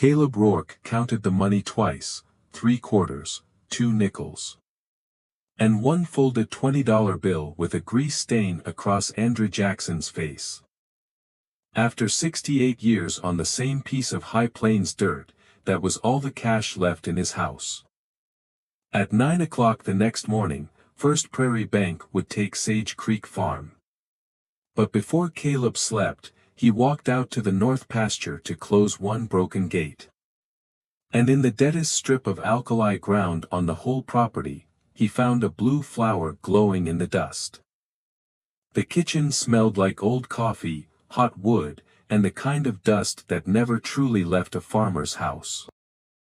Caleb Rourke counted the money twice, 3 quarters, 2 nickels, and one folded $20 bill with a grease stain across Andrew Jackson's face. After 68 years on the same piece of High Plains dirt, that was all the cash left in his house. At 9 o'clock the next morning, First Prairie Bank would take Sage Creek Farm. But before Caleb slept, he walked out to the north pasture to close one broken gate. And in the deadest strip of alkali ground on the whole property, he found a blue flower glowing in the dust. The kitchen smelled like old coffee, hot wood, and the kind of dust that never truly left a farmer's house.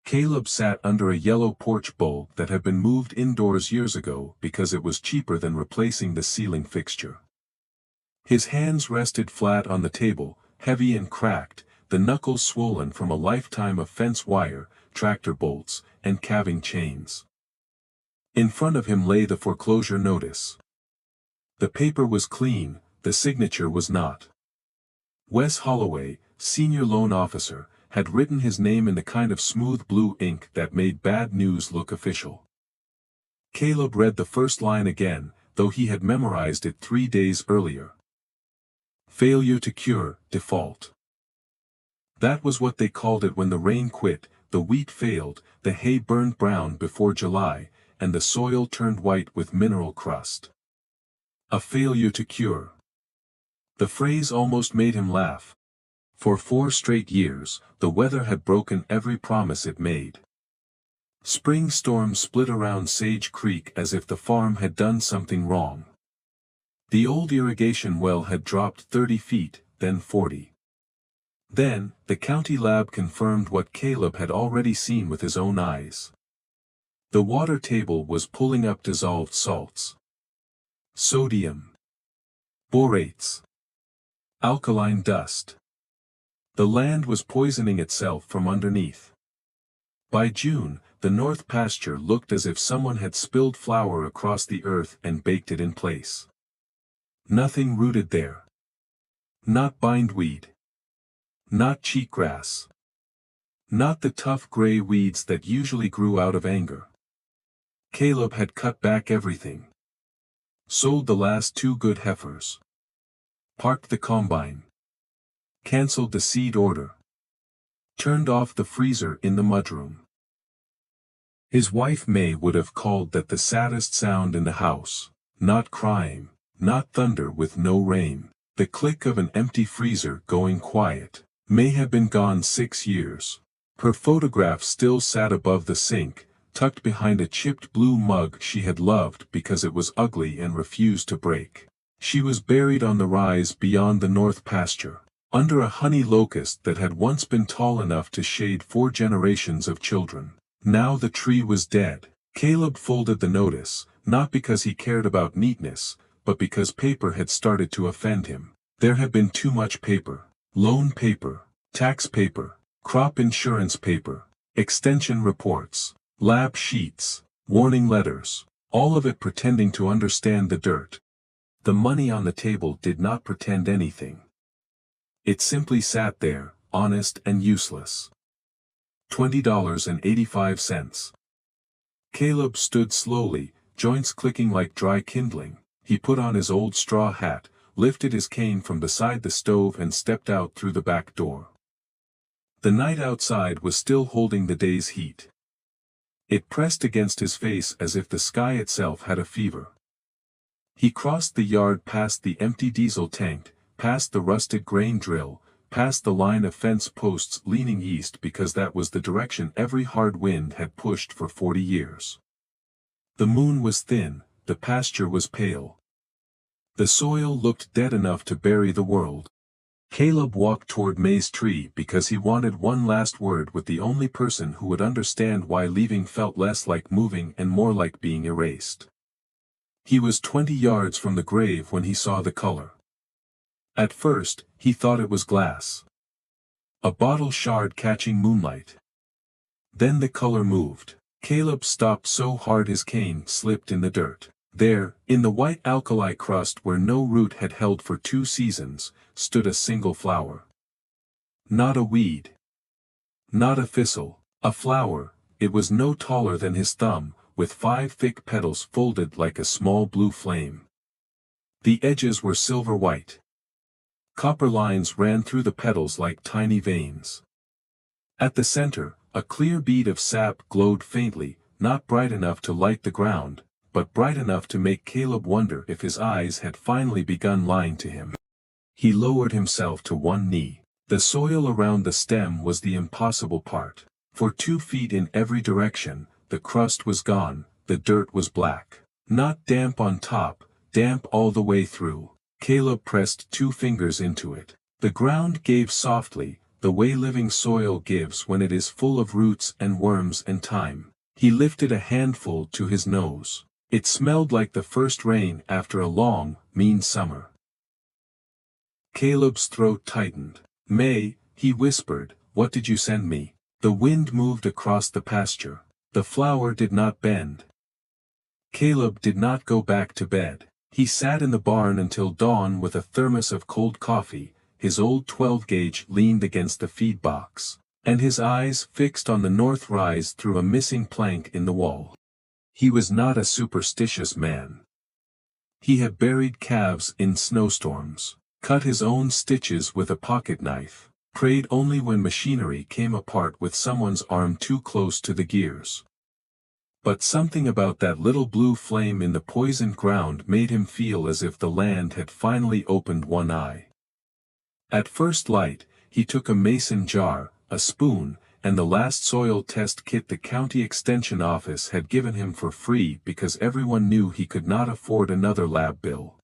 Caleb sat under a yellow porch bulb that had been moved indoors years ago because it was cheaper than replacing the ceiling fixture. His hands rested flat on the table, heavy and cracked, the knuckles swollen from a lifetime of fence wire, tractor bolts, and calving chains. In front of him lay the foreclosure notice. The paper was clean, the signature was not. Wes Holloway, senior loan officer, had written his name in the kind of smooth blue ink that made bad news look official. Caleb read the first line again, though he had memorized it 3 days earlier. Failure to cure, default. That was what they called it when the rain quit, the wheat failed, the hay burned brown before July, and the soil turned white with mineral crust. A failure to cure. The phrase almost made him laugh. For 4 straight years, the weather had broken every promise it made. Spring storms split around Sage Creek as if the farm had done something wrong. The old irrigation well had dropped 30 feet, then 40. Then, the county lab confirmed what Caleb had already seen with his own eyes. The water table was pulling up dissolved salts. Sodium. Borates. Alkaline dust. The land was poisoning itself from underneath. By June, the north pasture looked as if someone had spilled flour across the earth and baked it in place. Nothing rooted there. Not bindweed. Not cheatgrass. Not the tough gray weeds that usually grew out of anger. Caleb had cut back everything. Sold the last 2 good heifers. Parked the combine. Cancelled the seed order. Turned off the freezer in the mudroom. His wife May would have called that the saddest sound in the house, not crying, not thunder with no rain, the click of an empty freezer going quiet. May had been gone 6 years. Her photograph still sat above the sink, tucked behind a chipped blue mug she had loved because it was ugly and refused to break. She was buried on the rise beyond the north pasture, under a honey locust that had once been tall enough to shade 4 generations of children. Now the tree was dead. Caleb folded the notice, not because he cared about neatness, but because paper had started to offend him. There had been too much paper. Loan paper, tax paper, crop insurance paper, extension reports, lab sheets, warning letters, all of it pretending to understand the dirt. The money on the table did not pretend anything. It simply sat there, honest and useless. $20.85. Caleb stood slowly, joints clicking like dry kindling. He put on his old straw hat, lifted his cane from beside the stove and stepped out through the back door. The night outside was still holding the day's heat. It pressed against his face as if the sky itself had a fever. He crossed the yard past the empty diesel tank, past the rusted grain drill, past the line of fence posts leaning east because that was the direction every hard wind had pushed for 40 years. The moon was thin, the pasture was pale. The soil looked dead enough to bury the world. Caleb walked toward May's tree because he wanted one last word with the only person who would understand why leaving felt less like moving and more like being erased. He was 20 yards from the grave when he saw the color. At first, he thought it was glass. A bottle shard catching moonlight. Then the color moved. Caleb stopped so hard his cane slipped in the dirt. There, in the white alkali crust where no root had held for 2 seasons, stood a single flower. Not a weed. Not a thistle, a flower. It was no taller than his thumb, with 5 thick petals folded like a small blue flame. The edges were silver white. Copper lines ran through the petals like tiny veins. At the center, a clear bead of sap glowed faintly, not bright enough to light the ground, but bright enough to make Caleb wonder if his eyes had finally begun lying to him. He lowered himself to one knee. The soil around the stem was the impossible part. For 2 feet in every direction, the crust was gone, the dirt was black. Not damp on top, damp all the way through. Caleb pressed 2 fingers into it. The ground gave softly, the way living soil gives when it is full of roots and worms and thyme. He lifted a handful to his nose. It smelled like the first rain after a long, mean summer. Caleb's throat tightened. "May," he whispered, "what did you send me?" The wind moved across the pasture. The flower did not bend. Caleb did not go back to bed. He sat in the barn until dawn with a thermos of cold coffee, his old 12-gauge leaned against the feed box, and his eyes fixed on the north rise through a missing plank in the wall. He was not a superstitious man. He had buried calves in snowstorms, cut his own stitches with a pocket knife, prayed only when machinery came apart with someone's arm too close to the gears. But something about that little blue flame in the poisoned ground made him feel as if the land had finally opened one eye. At first light, he took a mason jar, a spoon, and the last soil test kit the county extension office had given him for free because everyone knew he could not afford another lab bill.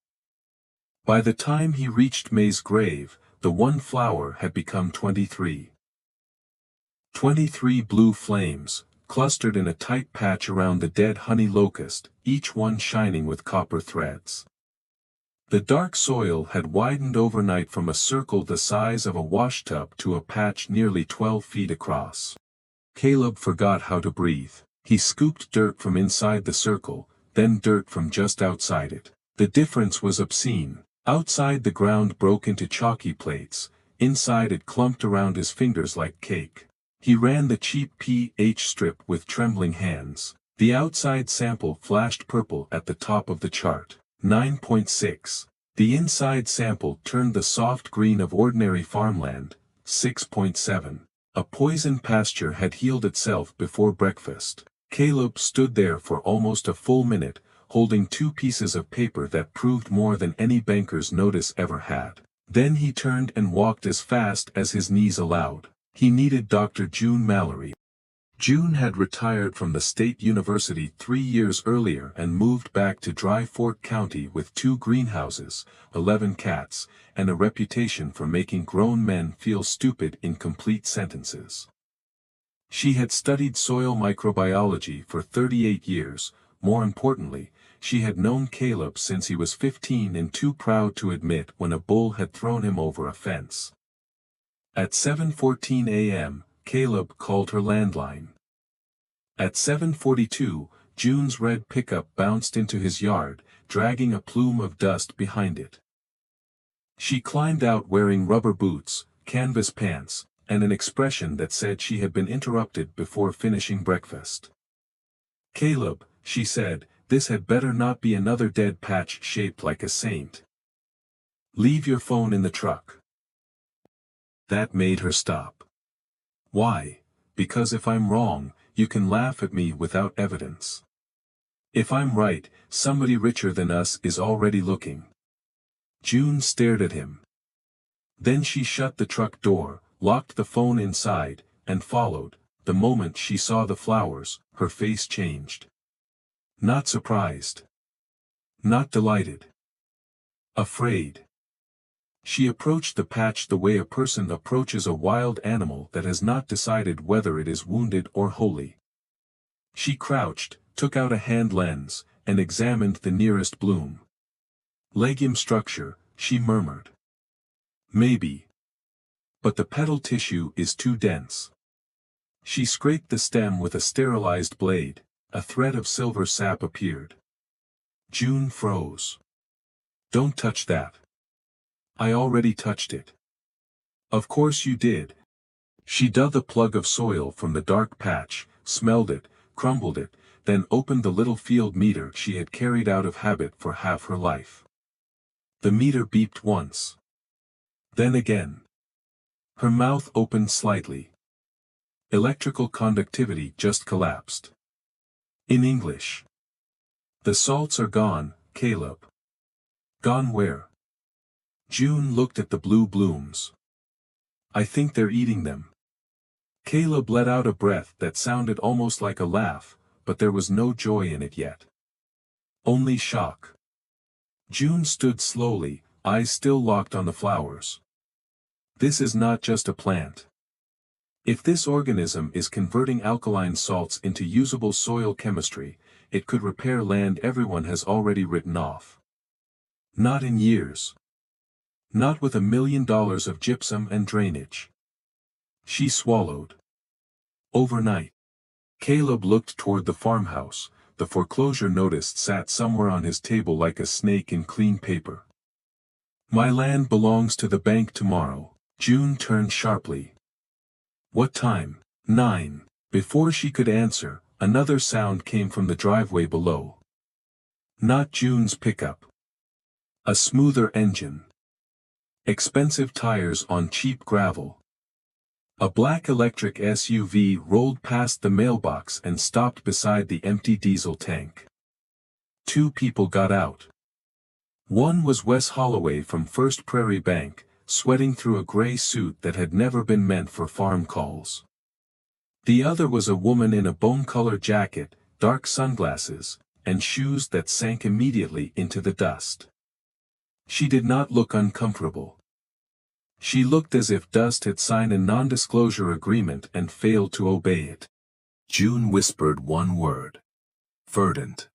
By the time he reached May's grave, the one flower had become 23. 23 blue flames, clustered in a tight patch around the dead honey locust, each one shining with copper threads. The dark soil had widened overnight from a circle the size of a washtub to a patch nearly 12 feet across. Caleb forgot how to breathe. He scooped dirt from inside the circle, then dirt from just outside it. The difference was obscene. Outside the ground broke into chalky plates, inside it clumped around his fingers like cake. He ran the cheap pH strip with trembling hands. The outside sample flashed purple at the top of the chart. 9.6. The inside sample turned the soft green of ordinary farmland. 6.7. A poison pasture had healed itself before breakfast. Caleb stood there for almost a full minute, holding 2 pieces of paper that proved more than any banker's notice ever had. Then he turned and walked as fast as his knees allowed. He needed Dr. June Mallory. June had retired from the state university 3 years earlier and moved back to Dry Fork County with 2 greenhouses, 11 cats, and a reputation for making grown men feel stupid in complete sentences. She had studied soil microbiology for 38 years, more importantly, she had known Caleb since he was 15 and too proud to admit when a bull had thrown him over a fence. At 7:14 a.m., Caleb called her landline. At 7:42, June's red pickup bounced into his yard, dragging a plume of dust behind it. She climbed out wearing rubber boots, canvas pants, and an expression that said she had been interrupted before finishing breakfast. "Caleb," she said, "this had better not be another dead patch shaped like a saint. Leave your phone in the truck." That made her stop. "Why?" "Because if I'm wrong, you can laugh at me without evidence. If I'm right, somebody richer than us is already looking." June stared at him. Then she shut the truck door, locked the phone inside, and followed. The moment she saw the flowers, her face changed. Not surprised. Not delighted. Afraid. She approached the patch the way a person approaches a wild animal that has not decided whether it is wounded or holy. She crouched, took out a hand lens, and examined the nearest bloom. "Legume structure," she murmured. "Maybe. But the petal tissue is too dense." She scraped the stem with a sterilized blade. A thread of silver sap appeared. June froze. "Don't touch that." "I already touched it." "Of course you did. She dug a plug of soil from the dark patch, smelled it, crumbled it, then opened the little field meter she had carried out of habit for half her life. The meter beeped once. Then again. Her mouth opened slightly. Electrical conductivity just collapsed. In English. The salts are gone, Caleb. Gone where? June looked at the blue blooms. I think they're eating them. Caleb let out a breath that sounded almost like a laugh, but there was no joy in it yet. Only shock. June stood slowly, eyes still locked on the flowers. This is not just a plant. If this organism is converting alkaline salts into usable soil chemistry, it could repair land everyone has already written off. Not in years. Not with $1 million of gypsum and drainage. She swallowed. Overnight. Caleb looked toward the farmhouse. The foreclosure notice sat somewhere on his table like a snake in clean paper. My land belongs to the bank tomorrow. June turned sharply. What time? 9. Before she could answer, another sound came from the driveway below. Not June's pickup. A smoother engine. Expensive tires on cheap gravel. A black electric SUV rolled past the mailbox and stopped beside the empty diesel tank. 2 people got out. One was Wes Holloway from First Prairie Bank, sweating through a gray suit that had never been meant for farm calls. The other was a woman in a bone-colored jacket, dark sunglasses, and shoes that sank immediately into the dust. She did not look uncomfortable. She looked as if dust had signed a non-disclosure agreement and failed to obey it. June whispered one word. Verdant.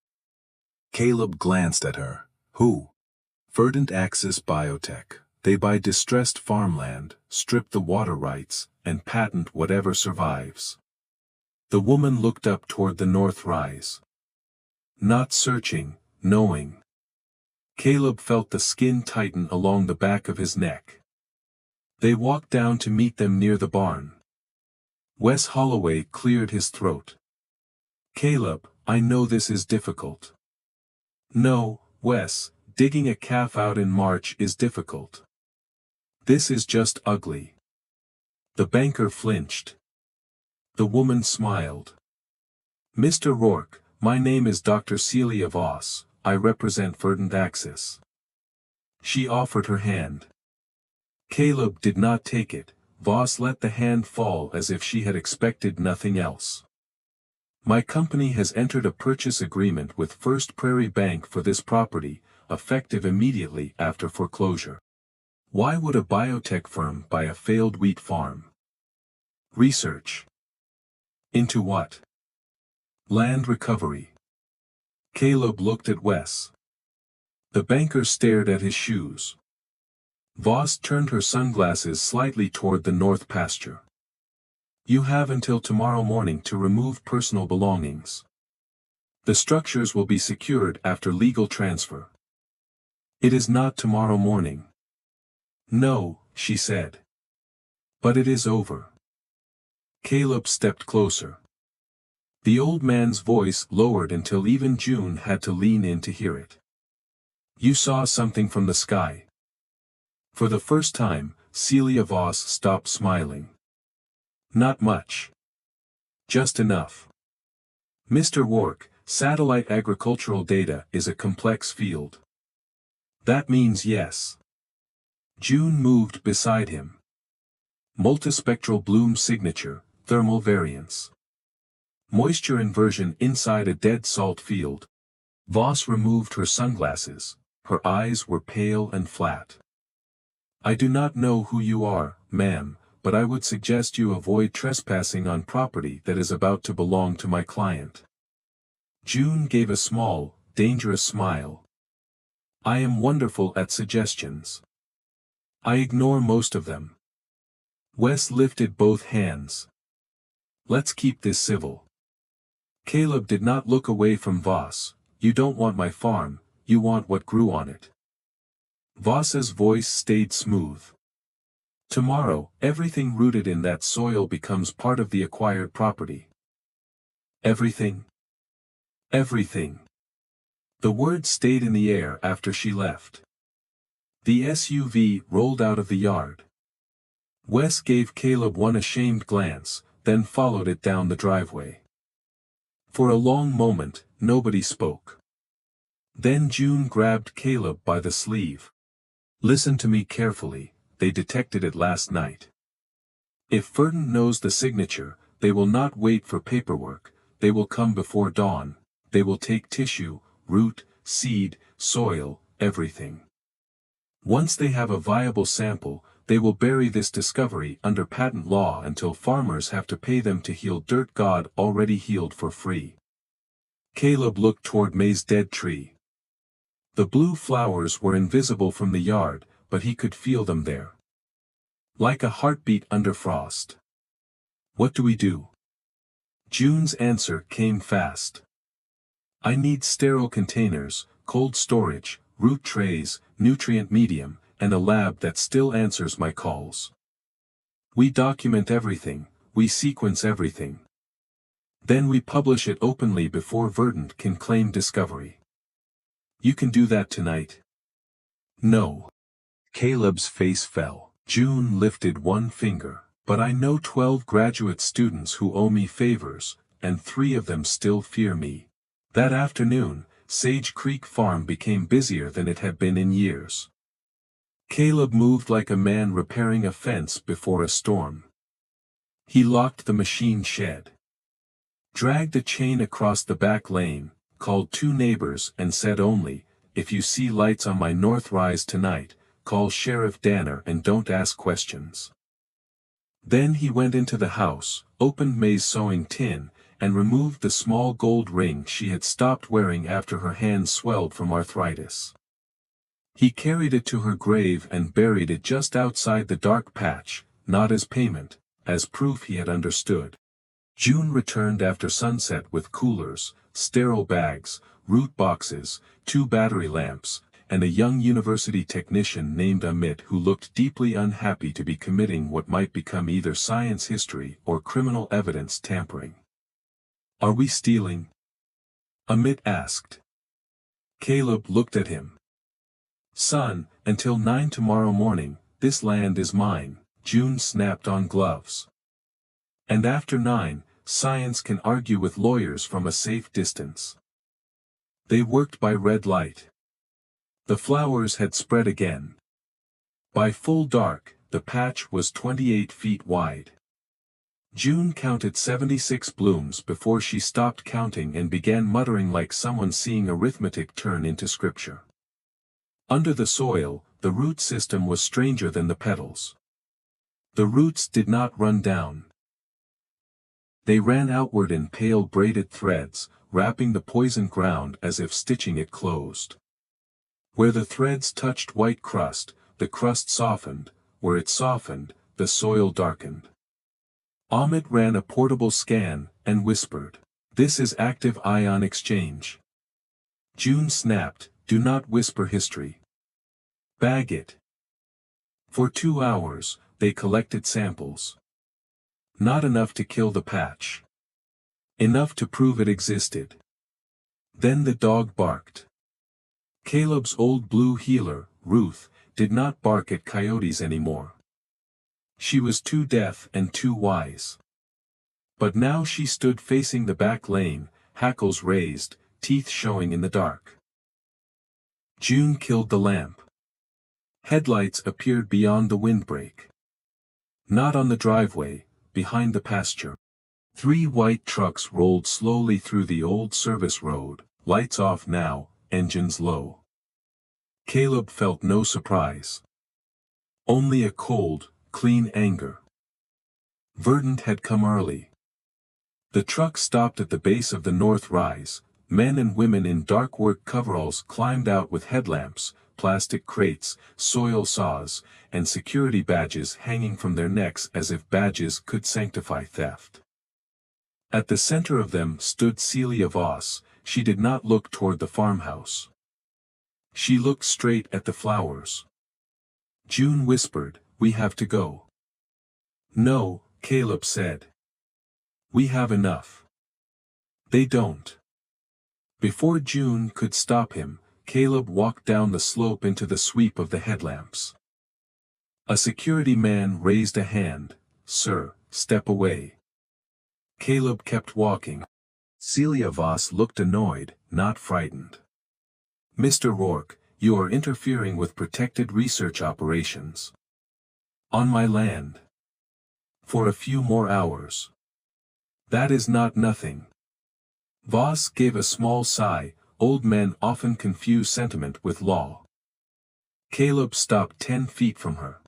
Caleb glanced at her. Who? Verdant Axis Biotech. They buy distressed farmland, strip the water rights, and patent whatever survives. The woman looked up toward the north rise. Not searching, knowing. Caleb felt the skin tighten along the back of his neck. They walked down to meet them near the barn. Wes Holloway cleared his throat. Caleb, I know this is difficult. No, Wes, digging a calf out in March is difficult. This is just ugly. The banker flinched. The woman smiled. Mr. Rourke, my name is Dr. Celia Voss, I represent Verdant Axis. She offered her hand. Caleb did not take it. Voss let the hand fall as if she had expected nothing else. My company has entered a purchase agreement with First Prairie Bank for this property, effective immediately after foreclosure. Why would a biotech firm buy a failed wheat farm? Research. Into what? Land recovery. Caleb looked at Wes. The banker stared at his shoes. Voss turned her sunglasses slightly toward the north pasture. You have until tomorrow morning to remove personal belongings. The structures will be secured after legal transfer. It is not tomorrow morning. No, she said. But it is over. Caleb stepped closer. The old man's voice lowered until even June had to lean in to hear it. You saw something from the sky. For the first time, Celia Voss stopped smiling. Not much. Just enough. Mr. Rourke, satellite agricultural data is a complex field. That means yes. June moved beside him. Multispectral bloom signature, thermal variance. Moisture inversion inside a dead salt field. Voss removed her sunglasses. Her eyes were pale and flat. I do not know who you are, ma'am, but I would suggest you avoid trespassing on property that is about to belong to my client. June gave a small, dangerous smile. I am wonderful at suggestions. I ignore most of them. Wes lifted both hands. Let's keep this civil. Caleb did not look away from Voss. You don't want my farm, you want what grew on it. Voss's voice stayed smooth. Tomorrow, everything rooted in that soil becomes part of the acquired property. Everything. Everything. The words stayed in the air after she left. The SUV rolled out of the yard. Wes gave Caleb one ashamed glance, then followed it down the driveway. For a long moment, nobody spoke. Then June grabbed Caleb by the sleeve. Listen to me carefully, they detected it last night. If Verdant knows the signature, they will not wait for paperwork, they will come before dawn, they will take tissue, root, seed, soil, everything. Once they have a viable sample, they will bury this discovery under patent law until farmers have to pay them to heal dirt God already healed for free. Caleb looked toward May's dead tree. The blue flowers were invisible from the yard, but he could feel them there. Like a heartbeat under frost. What do we do? June's answer came fast. I need sterile containers, cold storage, root trays, nutrient medium, and a lab that still answers my calls. We document everything, we sequence everything. Then we publish it openly before Verdant can claim discovery. You can do that tonight? No. Caleb's face fell. June lifted one finger. But I know 12 graduate students who owe me favors, and 3 of them still fear me. That afternoon, Sage Creek Farm became busier than it had been in years. Caleb moved like a man repairing a fence before a storm. He locked the machine shed, dragged a chain across the back lane, called 2 neighbors and said only, if you see lights on my north rise tonight, call Sheriff Danner and don't ask questions. Then he went into the house, opened May's sewing tin, and removed the small gold ring she had stopped wearing after her hand swelled from arthritis. He carried it to her grave and buried it just outside the dark patch, not as payment, as proof he had understood. June returned after sunset with coolers, sterile bags, root boxes, 2 battery lamps, and a young university technician named Amit who looked deeply unhappy to be committing what might become either science history or criminal evidence tampering. Are we stealing? Amit asked. Caleb looked at him. Son, until 9 tomorrow morning, this land is mine, June snapped on gloves. And after 9, science can argue with lawyers from a safe distance. They worked by red light. The flowers had spread again. By full dark, the patch was 28 feet wide. June counted 76 blooms before she stopped counting and began muttering like someone seeing arithmetic turn into scripture. Under the soil, the root system was stranger than the petals. The roots did not run down. They ran outward in pale braided threads, wrapping the poisoned ground as if stitching it closed. Where the threads touched white crust, the crust softened, where it softened, the soil darkened. Amit ran a portable scan, and whispered, "This is active ion exchange." June snapped, "Do not whisper history. Bag it." For 2 hours, they collected samples. Not enough to kill the patch. Enough to prove it existed. Then the dog barked. Caleb's old blue heeler, Ruth, did not bark at coyotes anymore. She was too deaf and too wise. But now she stood facing the back lane, hackles raised, teeth showing in the dark. June killed the lamp. Headlights appeared beyond the windbreak. Not on the driveway, behind the pasture. 3 white trucks rolled slowly through the old service road, lights off now, engines low. Caleb felt no surprise. Only a cold, clean anger. Verdant had come early. The truck stopped at the base of the north rise. Men and women in dark work coveralls climbed out with headlamps, plastic crates, soil saws, and security badges hanging from their necks as if badges could sanctify theft. At the center of them stood Celia Voss. She did not look toward the farmhouse. She looked straight at the flowers. June whispered, "We have to go." No, Caleb said. We have enough. They don't. Before June could stop him, Caleb walked down the slope into the sweep of the headlamps. A security man raised a hand. Sir, step away. Caleb kept walking. Celia Voss looked annoyed, not frightened. Mr. Rourke, you are interfering with protected research operations. On my land. For a few more hours. That is not nothing. Voss gave a small sigh. Old men often confuse sentiment with law. Caleb stopped 10 feet from her.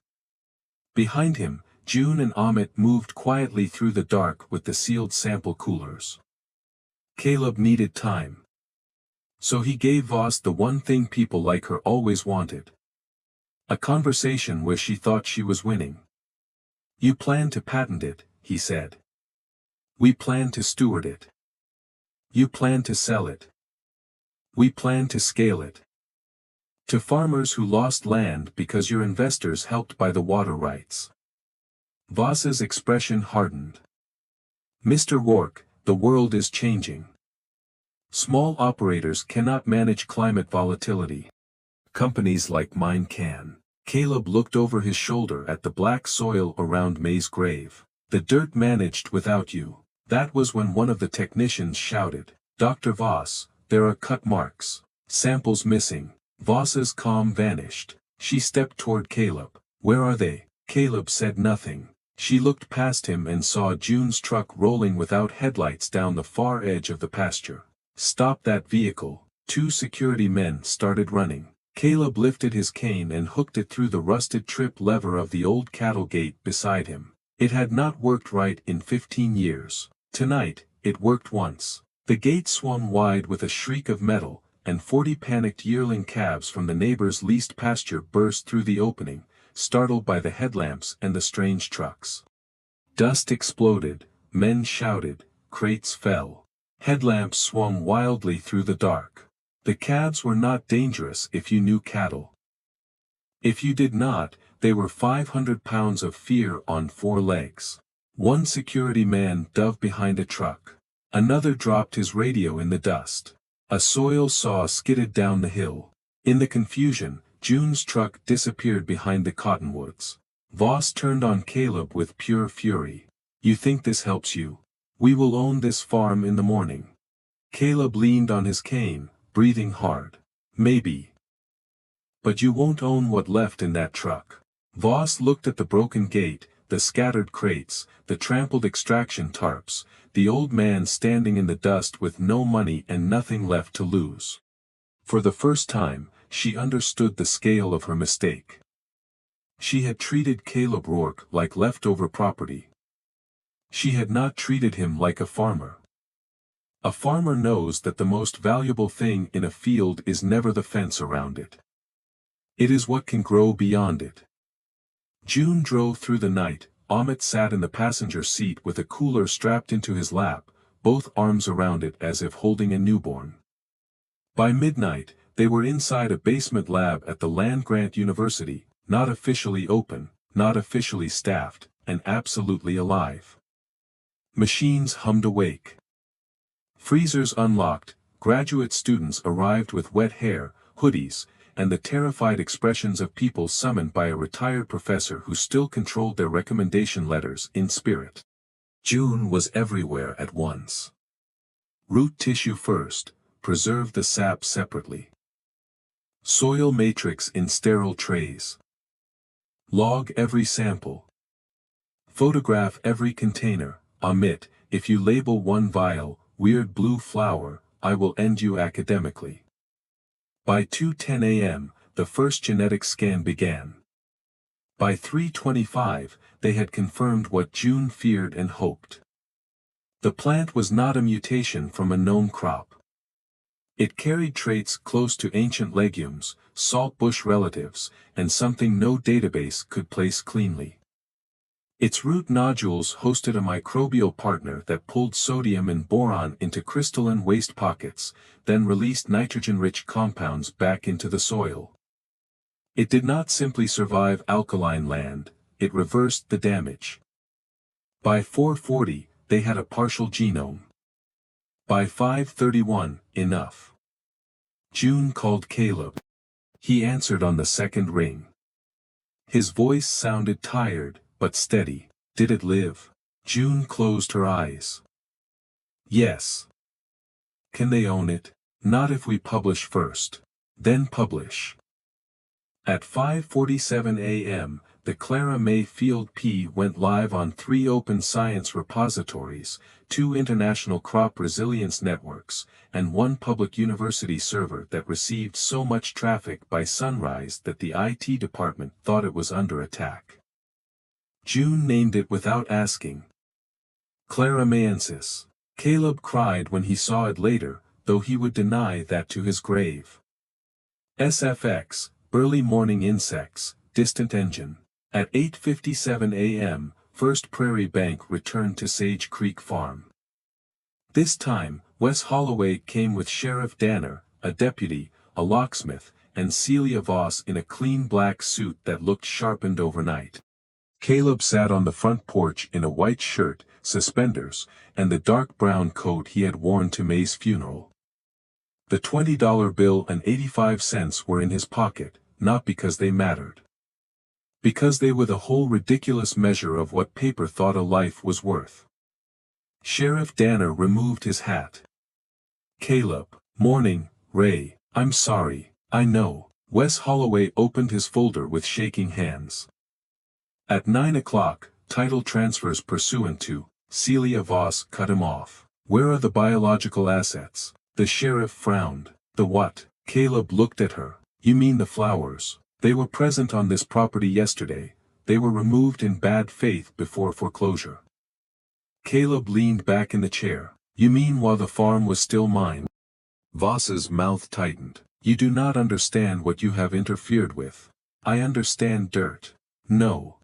Behind him, June and Amit moved quietly through the dark with the sealed sample coolers. Caleb needed time. So he gave Voss the one thing people like her always wanted. A conversation where she thought she was winning. You plan to patent it, he said. We plan to steward it. You plan to sell it. We plan to scale it. To farmers who lost land because your investors helped buy the water rights. Voss's expression hardened. Mr. Rourke, the world is changing. Small operators cannot manage climate volatility. Companies like mine can. Caleb looked over his shoulder at the black soil around May's grave. The dirt managed without you. That was when one of the technicians shouted, Dr. Voss, there are cut marks. Samples missing. Voss's calm vanished. She stepped toward Caleb. Where are they? Caleb said nothing. She looked past him and saw June's truck rolling without headlights down the far edge of the pasture. Stop that vehicle. 2 security men started running. Caleb lifted his cane and hooked it through the rusted trip lever of the old cattle gate beside him. It had not worked right in 15 years. Tonight, it worked once. The gate swung wide with a shriek of metal, and 40 panicked yearling calves from the neighbor's leased pasture burst through the opening, startled by the headlamps and the strange trucks. Dust exploded, men shouted, crates fell. Headlamps swung wildly through the dark. The calves were not dangerous if you knew cattle. If you did not, they were 500 pounds of fear on 4 legs. One security man dove behind a truck. Another dropped his radio in the dust. A soil saw skidded down the hill. In the confusion, June's truck disappeared behind the cottonwoods. Voss turned on Caleb with pure fury. You think this helps you? We will own this farm in the morning. Caleb leaned on his cane, breathing hard. Maybe. But you won't own what left in that truck. Voss looked at the broken gate, the scattered crates, the trampled extraction tarps, the old man standing in the dust with no money and nothing left to lose. For the first time, she understood the scale of her mistake. She had treated Caleb Rourke like leftover property. She had not treated him like a farmer. A farmer knows that the most valuable thing in a field is never the fence around it. It is what can grow beyond it. June drove through the night. Amit sat in the passenger seat with a cooler strapped into his lap, both arms around it as if holding a newborn. By midnight, they were inside a basement lab at the land-grant university, not officially open, not officially staffed, and absolutely alive. Machines hummed awake. Freezers unlocked, graduate students arrived with wet hair, hoodies, and the terrified expressions of people summoned by a retired professor who still controlled their recommendation letters in spirit. June was everywhere at once. Root tissue first, preserve the sap separately. Soil matrix in sterile trays. Log every sample. Photograph every container. Omit, if you label one vial, weird blue flower, I will end you academically. By 2:10 a.m., the first genetic scan began. By 3:25, they had confirmed what June feared and hoped. The plant was not a mutation from a known crop. It carried traits close to ancient legumes, saltbush relatives, and something no database could place cleanly. Its root nodules hosted a microbial partner that pulled sodium and boron into crystalline waste pockets, then released nitrogen-rich compounds back into the soil. It did not simply survive alkaline land, it reversed the damage. By 4:40, they had a partial genome. By 5:31, enough. June called Caleb. He answered on the second ring. His voice sounded tired, but steady. Did it live? June closed her eyes. Yes. Can they own it? Not if we publish first. Then publish. At 5:47 a.m., the Clara May Field P went live on 3 open science repositories, 2 international crop resilience networks, and 1 public university server that received so much traffic by sunrise that the IT department thought it was under attack. June named it without asking. Clara Mayensis. Caleb cried when he saw it later, though he would deny that to his grave. SFX, early morning insects, distant engine. At 8:57 a.m., First Prairie Bank returned to Sage Creek Farm. This time, Wes Holloway came with Sheriff Danner, a deputy, a locksmith, and Celia Voss in a clean black suit that looked sharpened overnight. Caleb sat on the front porch in a white shirt, suspenders, and the dark brown coat he had worn to May's funeral. The $20 bill and 85 cents were in his pocket, not because they mattered. Because they were the whole ridiculous measure of what paper thought a life was worth. Sheriff Danner removed his hat. Caleb, morning, Ray, I'm sorry, I know. Wes Holloway opened his folder with shaking hands. At 9 o'clock, title transfers pursuant to, Celia Voss cut him off. Where are the biological assets? The sheriff frowned. The what? Caleb looked at her. You mean the flowers? They were present on this property yesterday. They were removed in bad faith before foreclosure. Caleb leaned back in the chair. You mean while the farm was still mine? Voss's mouth tightened. You do not understand what you have interfered with. I understand dirt. No.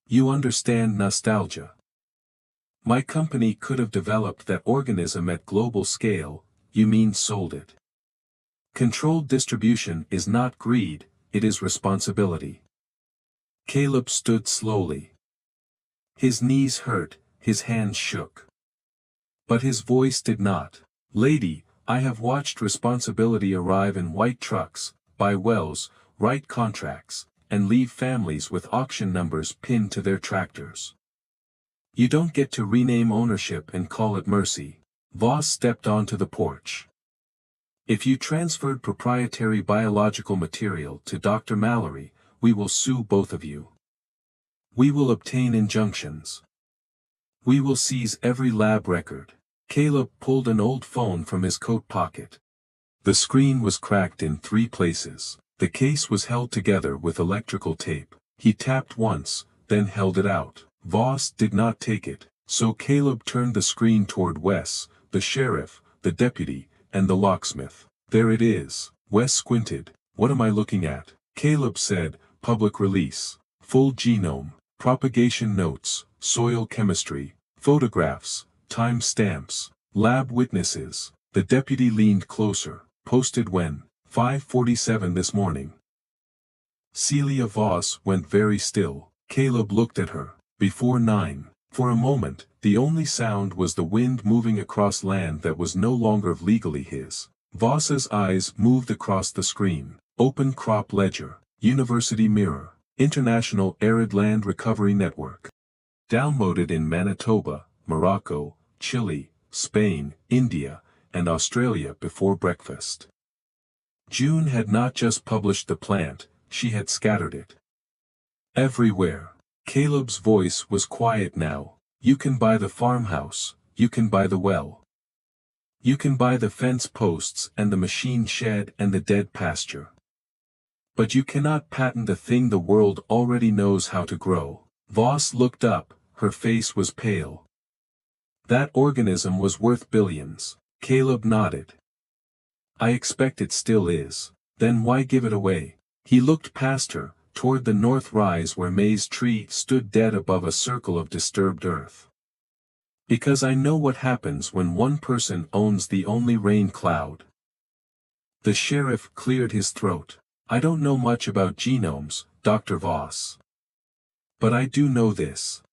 You understand nostalgia. My company could have developed that organism at global scale, you mean sold it. Controlled distribution is not greed, it is responsibility. Caleb stood slowly. His knees hurt, his hands shook. But his voice did not. Lady, I have watched responsibility arrive in white trucks, buy wells, write contracts, and leave families with auction numbers pinned to their tractors. You don't get to rename ownership and call it mercy. Voss stepped onto the porch. If you transferred proprietary biological material to Dr. Mallory, we will sue both of you. We will obtain injunctions. We will seize every lab record. Caleb pulled an old phone from his coat pocket. The screen was cracked in 3 places. The case was held together with electrical tape. He tapped once, then held it out. Voss did not take it, so Caleb turned the screen toward Wes, the sheriff, the deputy, and the locksmith. There it is. Wes squinted. What am I looking at? Caleb said, public release. Full genome, propagation notes, soil chemistry, photographs, time stamps, lab witnesses. The deputy leaned closer. Posted when? 5:47 this morning. Celia Voss went very still. Caleb looked at her. Before 9. For a moment, the only sound was the wind moving across land that was no longer legally his. Voss's eyes moved across the screen. Open Crop Ledger, University Mirror, International Arid Land Recovery Network. Downloaded in Manitoba, Morocco, Chile, Spain, India, and Australia before breakfast. June had not just published the plant, she had scattered it. Everywhere. Caleb's voice was quiet now. You can buy the farmhouse, you can buy the well. You can buy the fence posts and the machine shed and the dead pasture. But you cannot patent a thing the world already knows how to grow. Voss looked up, her face was pale. That organism was worth billions. Caleb nodded. I expect it still is. Then why give it away? He looked past her, toward the north rise where May's tree stood dead above a circle of disturbed earth. Because I know what happens when one person owns the only rain cloud. The sheriff cleared his throat. I don't know much about genomes, Dr. Voss. But I do know this.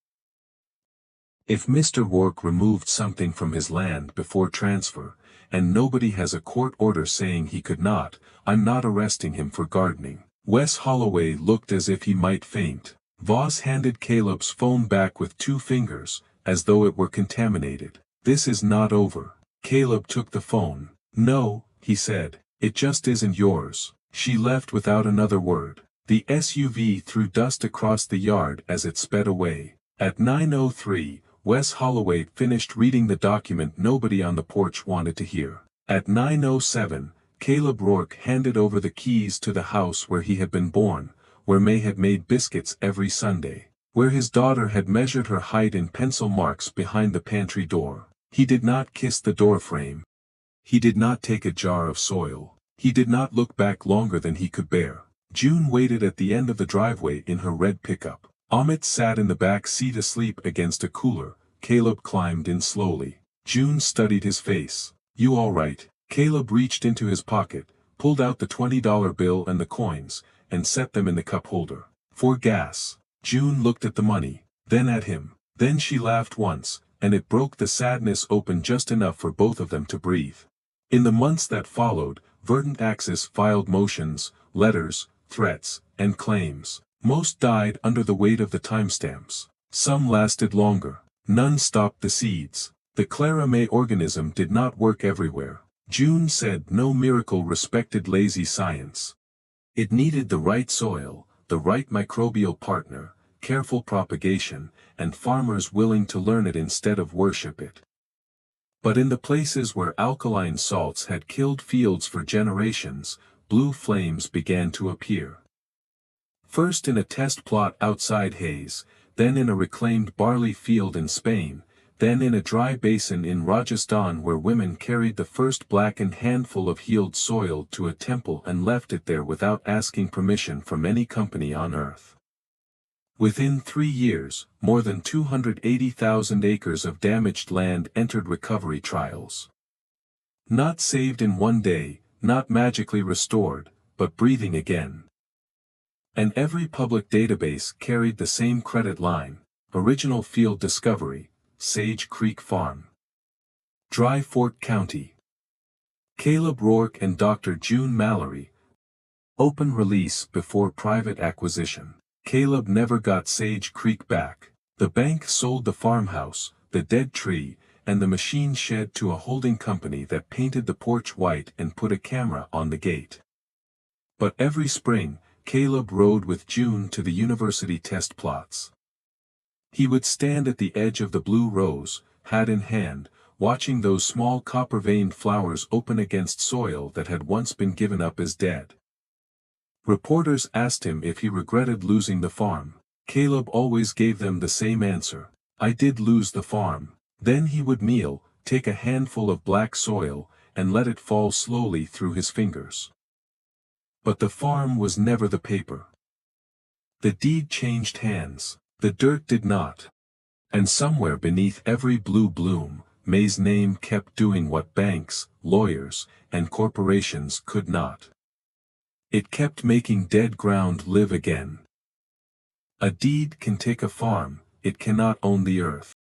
If Mr. Rourke removed something from his land before transfer, and nobody has a court order saying he could not, I'm not arresting him for gardening. Wes Holloway looked as if he might faint. Voss handed Caleb's phone back with 2 fingers, as though it were contaminated. This is not over. Caleb took the phone. No, he said, it just isn't yours. She left without another word. The SUV threw dust across the yard as it sped away. At 9:03, Wes Holloway finished reading the document nobody on the porch wanted to hear. At 9:07, Caleb Rourke handed over the keys to the house where he had been born, where May had made biscuits every Sunday, where his daughter had measured her height in pencil marks behind the pantry door. He did not kiss the door frame. He did not take a jar of soil. He did not look back longer than he could bear. June waited at the end of the driveway in her red pickup. Amit sat in the back seat asleep against a cooler. Caleb climbed in slowly. June studied his face. You all right? Caleb reached into his pocket, pulled out the $20 bill and the coins, and set them in the cup holder. For gas. June looked at the money, then at him. Then she laughed once, and it broke the sadness open just enough for both of them to breathe. In the months that followed, Verdant Axis filed motions, letters, threats, and claims. Most died under the weight of the timestamps. Some lasted longer. None stopped the seeds. The Clara May organism did not work everywhere. June said no miracle respected lazy science. It needed the right soil, the right microbial partner, careful propagation, and farmers willing to learn it instead of worship it. But in the places where alkaline salts had killed fields for generations, blue flames began to appear. First in a test plot outside Hayes, then in a reclaimed barley field in Spain, then in a dry basin in Rajasthan where women carried the first blackened handful of healed soil to a temple and left it there without asking permission from any company on earth. Within 3 years, more than 280,000 acres of damaged land entered recovery trials. Not saved in one day, not magically restored, but breathing again. And every public database carried the same credit line: original field discovery, Sage Creek Farm, Dry Fork County. Caleb Rourke and Dr. June Mallory. Open release before private acquisition. Caleb never got Sage Creek back. The bank sold the farmhouse, the dead tree, and the machine shed to a holding company that painted the porch white and put a camera on the gate. But every spring, Caleb rode with June to the university test plots. He would stand at the edge of the blue rose, hat in hand, watching those small copper-veined flowers open against soil that had once been given up as dead. Reporters asked him if he regretted losing the farm. Caleb always gave them the same answer: I did lose the farm. Then he would kneel, take a handful of black soil, and let it fall slowly through his fingers. But the farm was never the paper. The deed changed hands. The dirt did not. And somewhere beneath every blue bloom, May's name kept doing what banks, lawyers, and corporations could not. It kept making dead ground live again. A deed can take a farm, it cannot own the earth.